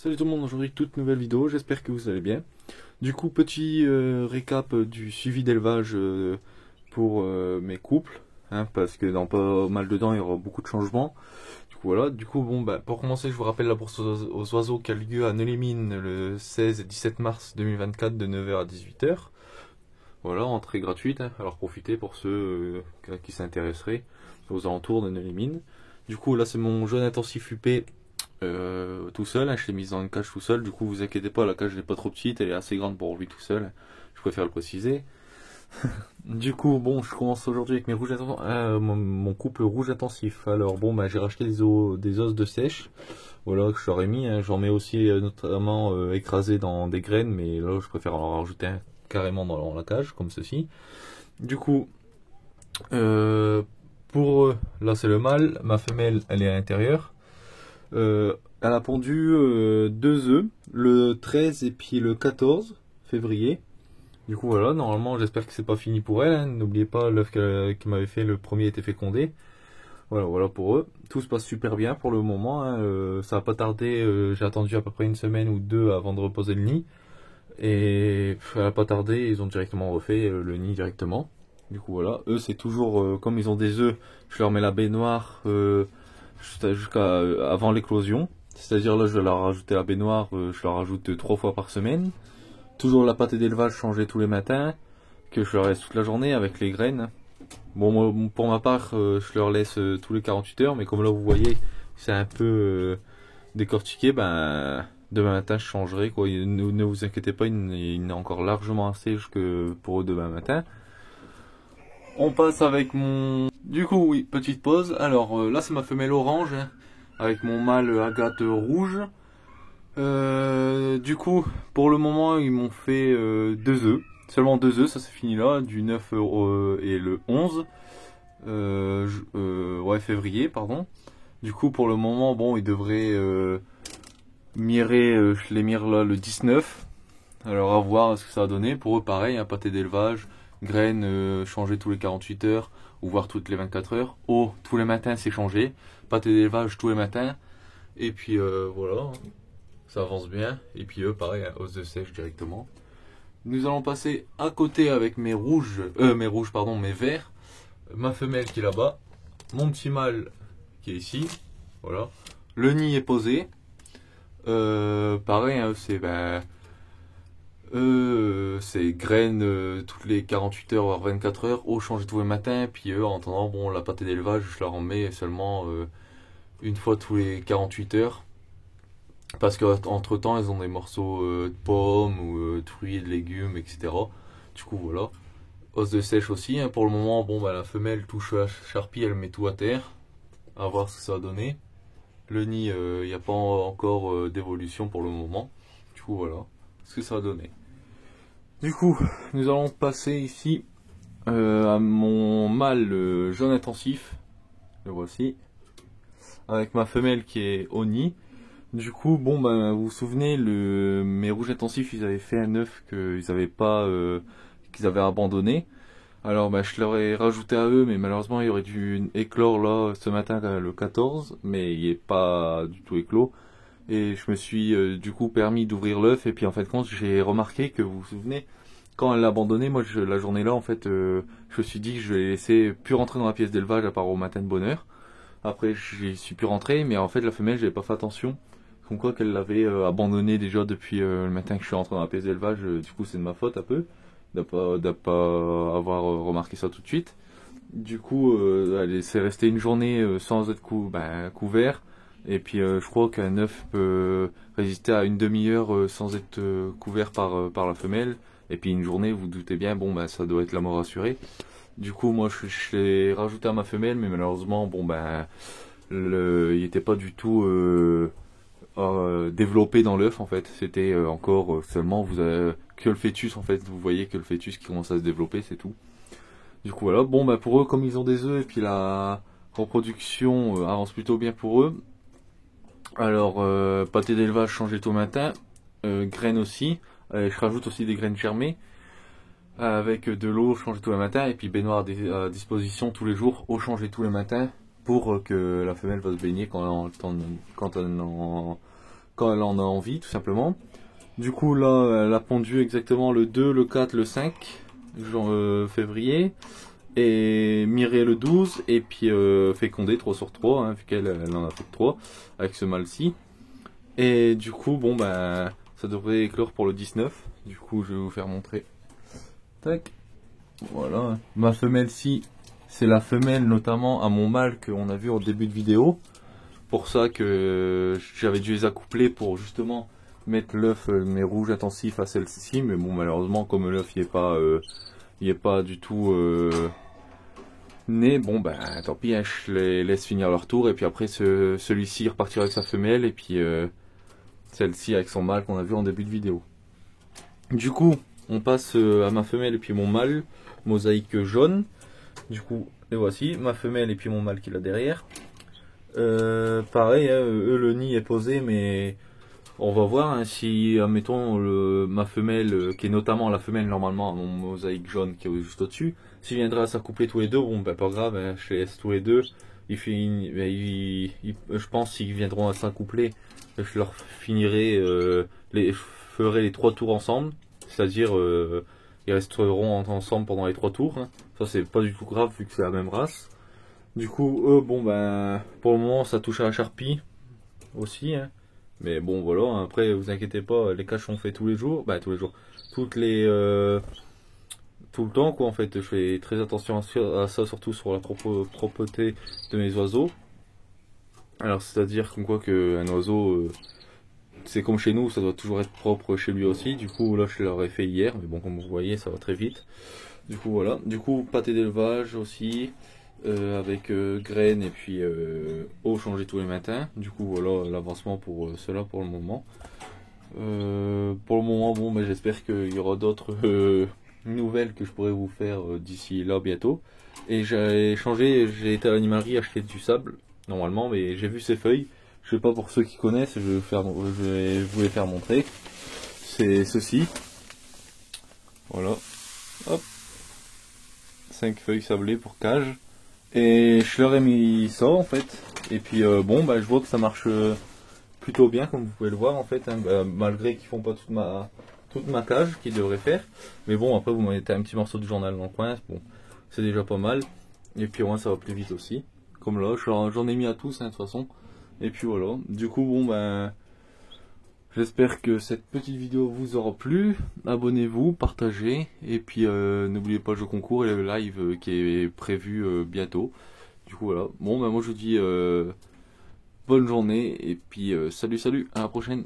Salut tout le monde, aujourd'hui toute nouvelle vidéo, j'espère que vous allez bien. Du coup, petit récap du suivi d'élevage pour mes couples, hein, parce que dans pas mal de temps il y aura beaucoup de changements. Du coup voilà, bon bah pour commencer je vous rappelle la bourse aux oiseaux qui a lieu à Neules-les-Mines le 16 et 17 mars 2024 de 9 h à 18 h. Voilà, entrée gratuite, hein, alors profitez pour ceux qui s'intéresseraient aux alentours de Neules-les-Mines. Du coup là c'est mon jeune intensif UP. Tout seul, hein, je l'ai mise dans une cage tout seul, du coup vous inquiétez pas, la cage n'est pas trop petite, elle est assez grande pour lui tout seul, je préfère le préciser. Du coup bon, je commence aujourd'hui avec mes rouges intensifs, mon couple rouge intensif. Alors bon bah j'ai racheté des os de sèche, voilà, que je leur ai mis, hein. J'en mets aussi notamment écrasés dans des graines, mais là je préfère en rajouter un carrément dans la cage, comme ceci. Du coup pour eux, là c'est le mâle, ma femelle elle est à l'intérieur. Elle a pondu 2 œufs, le 13 et puis le 14 février. Du coup voilà, normalement j'espère que c'est pas fini pour elle, hein. N'oubliez pas, l'œuf qu'elle m'avait fait, le premier était fécondé. Voilà pour eux. Tout se passe super bien pour le moment, hein. Ça va pas tarder, j'ai attendu à peu près une semaine ou deux avant de reposer le nid. Et ça va pas tarder, ils ont directement refait le nid directement. Du coup voilà, eux c'est toujours, comme ils ont des œufs, je leur mets la baignoire jusqu'à avant l'éclosion. C'est-à-dire là je vais leur rajouter la baignoire, je leur rajoute 3 fois par semaine. Toujours la pâtée d'élevage changée tous les matins, que je leur laisse toute la journée avec les graines. Bon moi, pour ma part je leur laisse tous les 48 heures, mais comme là vous voyez c'est un peu décortiqué, ben demain matin je changerai quoi. Ne vous inquiétez pas, il est encore largement assez pour eux demain matin. On passe avec mon... Du coup, oui, petite pause. Alors là, c'est ma femelle orange, hein, avec mon mâle agate rouge. Du coup, pour le moment, ils m'ont fait 2 œufs. Seulement 2 œufs, ça c'est fini là, du 9 et le 11. Ouais, février, pardon. Du coup, pour le moment, bon, ils devraient mirer, je les mire là le 19. Alors, à voir ce que ça va donner. Pour eux, pareil, un pâté d'élevage. Graines changées tous les 48 heures ou voire toutes les 24 heures. Eau tous les matins c'est changé. Pâté d'élevage tous les matins. Et puis voilà, ça avance bien. Et puis eux pareil, os de sèche directement. Nous allons passer à côté avec mes verts. Ma femelle qui est là-bas. Mon petit mâle qui est ici. Voilà. Le nid est posé. Pareil, hein, c'est graines toutes les 48 heures voire 24 heures, eau changée tous les matins, puis eux en attendant bon la pâtée d'élevage je leur en mets seulement une fois tous les 48 heures parce qu'entre temps ils ont des morceaux de pommes ou de fruits et de légumes, etc. Du coup voilà, os de sèche aussi, hein. Pour le moment bon bah la femelle touche la charpie, elle met tout à terre, à voir ce que ça va donner. Le nid il n'y a pas encore d'évolution pour le moment, du coup voilà ce que ça va donner. Du coup, nous allons passer ici à mon mâle jaune intensif, le voici, avec ma femelle qui est au nid. Du coup, bon, ben, vous vous souvenez, mes rouges intensifs, ils avaient fait un œuf qu'ils avaient pas, qu'ils avaient abandonné. Alors, ben, je leur ai rajouté à eux, mais malheureusement, il aurait dû éclore là ce matin le 14, mais il n'est pas du tout éclos. Et je me suis du coup permis d'ouvrir l'œuf, et puis en fait compte j'ai remarqué que vous vous souvenez, quand elle l'a abandonné, moi la journée là en fait je me suis dit que je vais laisser plus rentrer dans la pièce d'élevage à part au matin de bonne heure. Après j'y suis plus rentré, mais en fait la femelle j'avais pas fait attention, comme quoi qu'elle l'avait abandonné déjà depuis le matin que je suis rentré dans la pièce d'élevage. Du coup c'est de ma faute un peu de pas avoir remarqué ça tout de suite. Du coup elle s'est restée une journée sans être couvert. Et puis je crois qu'un œuf peut résister à une demi-heure sans être couvert par la femelle. Et puis une journée, vous doutez bien, bon bah ça doit être la mort assurée. Du coup moi je l'ai rajouté à ma femelle, mais malheureusement bon ben il n'était pas du tout développé dans l'œuf en fait. C'était encore seulement vous avez que le fœtus en fait. Vous voyez que le fœtus qui commence à se développer, c'est tout. Du coup voilà, bon bah pour eux comme ils ont des œufs et puis la reproduction avance plutôt bien pour eux. Alors, pâté d'élevage changé tout matin, graines aussi, je rajoute aussi des graines germées, avec de l'eau changée tous les matins, et puis baignoire à disposition tous les jours, eau changée tous les matins, pour que la femelle va se baigner quand elle quand elle en a envie, tout simplement. Du coup, là, elle a pondu exactement le 2, le 4, le 5 février. Et miré le 12, et puis fécondé 3 sur 3, hein, vu qu'elle en a fait que 3, avec ce mâle-ci. Et du coup, bon, ben, ça devrait éclore pour le 19. Du coup, je vais vous faire montrer. Tac. Voilà. Ma femelle-ci, c'est la femelle notamment à mon mâle qu'on a vu au début de vidéo. Pour ça que j'avais dû les accoupler pour justement mettre l'œuf mais rouge intensif à celle-ci. Mais bon, malheureusement, comme l'œuf il est pas du tout né, bon ben tant pis, hein, je les laisse finir leur tour. Et puis après, celui-ci repartira avec sa femelle. Et puis celle-ci avec son mâle qu'on a vu en début de vidéo. Du coup, on passe à ma femelle et puis mon mâle, mosaïque jaune. Du coup, les voici, ma femelle et puis mon mâle qui est là derrière. Pareil, hein, eux le nid est posé, mais on va voir hein, si, admettons, ma femelle, qui est notamment la femelle normalement à mon mosaïque jaune qui est juste au-dessus, s'ils viendraient s'accoupler tous les deux, bon ben pas grave, hein, je les laisse tous les deux. Je pense qu'ils viendront à s'accoupler, je leur finirai, je ferai les 3 tours ensemble, c'est-à-dire ils resteront ensemble pendant les 3 tours. Hein. Ça c'est pas du tout grave vu que c'est la même race. Du coup, eux, bon ben, pour le moment ça touche à la charpie aussi. Hein. Mais bon voilà, après vous inquiétez pas, les caches sont faits tous les jours, bah tous les jours, tout le temps quoi en fait, je fais très attention à ça, surtout sur la propreté de mes oiseaux. Alors c'est-à-dire comme quoi qu'un oiseau, c'est comme chez nous, ça doit toujours être propre chez lui aussi, du coup là je l'aurais fait hier, mais bon comme vous voyez ça va très vite. Du coup voilà, du coup pâté d'élevage aussi. Avec graines et puis eau changée tous les matins. Du coup voilà l'avancement pour cela pour le moment. Pour le moment bon ben, j'espère qu'il y aura d'autres nouvelles que je pourrai vous faire d'ici là bientôt. Et j'ai été à l'animalerie acheter du sable normalement, mais j'ai vu ces feuilles. Je sais pas, pour ceux qui connaissent, je vais vous les faire montrer. C'est ceci. Voilà. Hop. 5 feuilles sablées pour cage. Et je leur ai mis ça en fait. Et puis bon bah je vois que ça marche plutôt bien comme vous pouvez le voir en fait. Hein, bah, malgré qu'ils font pas toute ma cage qu'ils devraient faire. Mais bon après vous mettez un petit morceau du journal dans le coin. Bon c'est déjà pas mal. Et puis au moins ça va plus vite aussi. Comme là j'en ai mis à tous hein, de toute façon. Et puis voilà. Du coup bon ben j'espère que cette petite vidéo vous aura plu. Abonnez-vous, partagez. Et puis n'oubliez pas le jeu concours et le live qui est prévu bientôt. Du coup voilà. Bon ben moi je vous dis bonne journée. Et puis salut, à la prochaine.